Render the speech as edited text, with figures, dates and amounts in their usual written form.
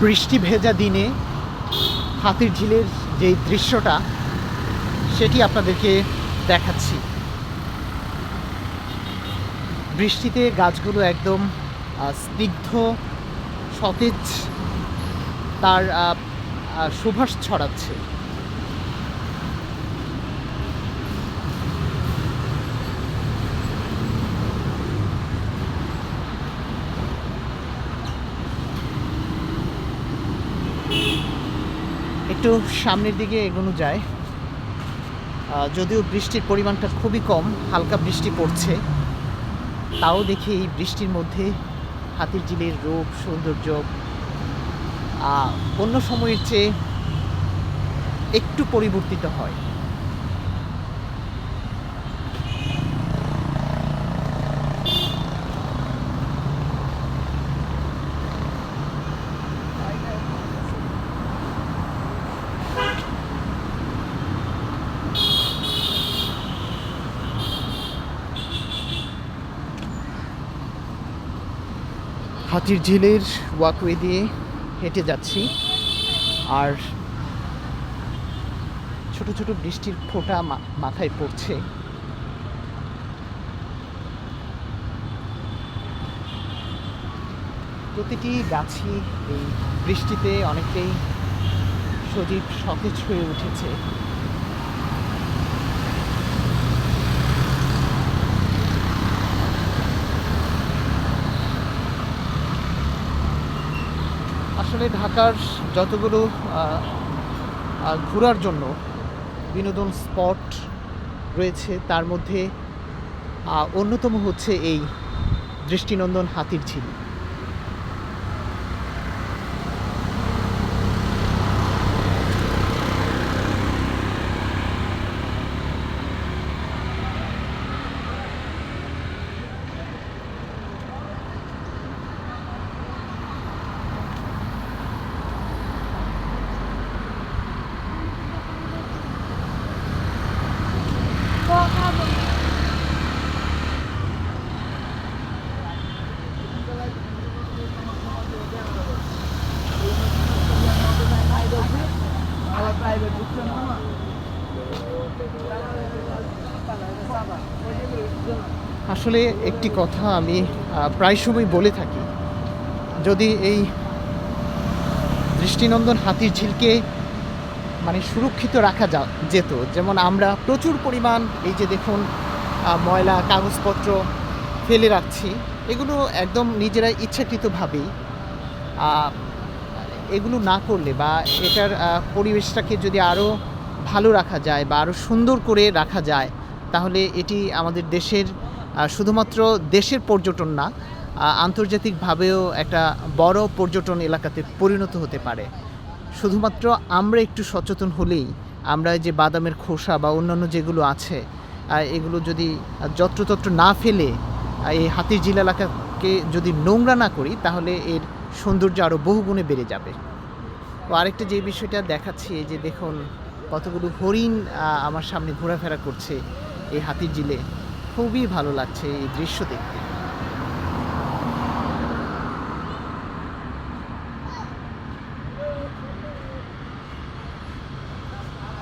বৃষ্টি ভেজা দিনে হাতিরঝিলের যে দৃশ্যটা সেটি আপনাদেরকে দেখাচ্ছি। বৃষ্টিতে গাছগুলো একদম স্নিগ্ধ সতেজ তার সুবাস ছড়াচ্ছে। একটু সামনের দিকে এগোনো যায়, যদিও বৃষ্টির পরিমাণটা খুবই কম, হালকা বৃষ্টি পড়ছে, তাও দেখি এই বৃষ্টির মধ্যে হাতিরঝিলের রূপ সৌন্দর্য অন্য সময়ের চেয়ে একটু পরিবর্তিত হয়। হাতিরঝিলের ওয়াকওয়ে দিয়ে হেঁটে যাচ্ছি, আর ছোট ছোট বৃষ্টির ফোঁটা মাথায় পড়ছে। প্রতিটি গাছই এই বৃষ্টিতে অনেকটাই সজীব সতেজ হয়ে উঠেছে। আসলে ঢাকার যতগুলো ঘোরার জন্য বিনোদন স্পট রয়েছে তার মধ্যে অন্যতম হচ্ছে এই দৃষ্টিনন্দন হাতিরঝিল। আসলে একটি কথা আমি প্রায় সময় বলে থাকি, যদি এই দৃষ্টিনন্দন হাতিরঝিলকে মানে সুরক্ষিত রাখা যেত, যেমন আমরা প্রচুর পরিমাণ এই যে দেখুন ময়লা কাগজপত্র ফেলে রাখছি, এগুলো একদম নিজেরা ইচ্ছাকৃতভাবেই, এগুলো না করলে বা এটার পরিবেশটাকে যদি আরও ভালো রাখা যায় বা আরও সুন্দর করে রাখা যায়, তাহলে এটি আমাদের দেশের শুধুমাত্র দেশের পর্যটন না, আন্তর্জাতিকভাবেও একটা বড় পর্যটন এলাকাতে পরিণত হতে পারে। শুধুমাত্র আমরা একটু সচেতন হলেই, আমরা যে বাদামের খোসা বা অন্যান্য যেগুলো আছে এগুলো যদি যত্রতত্র না ফেলে এই হাতিরঝিল এলাকাকে যদি নোংরা না করি, তাহলে এর সৌন্দর্য আরও বহুগুণে বেড়ে যাবে। তো আরেকটা যে বিষয়টা দেখাচ্ছি, এই যে দেখুন কতগুলো হরিণ আমার সামনে ঘোরাফেরা করছে এই হাতিরঝিলে, খুবই ভালো লাগছে এই দৃশ্য দেখতে।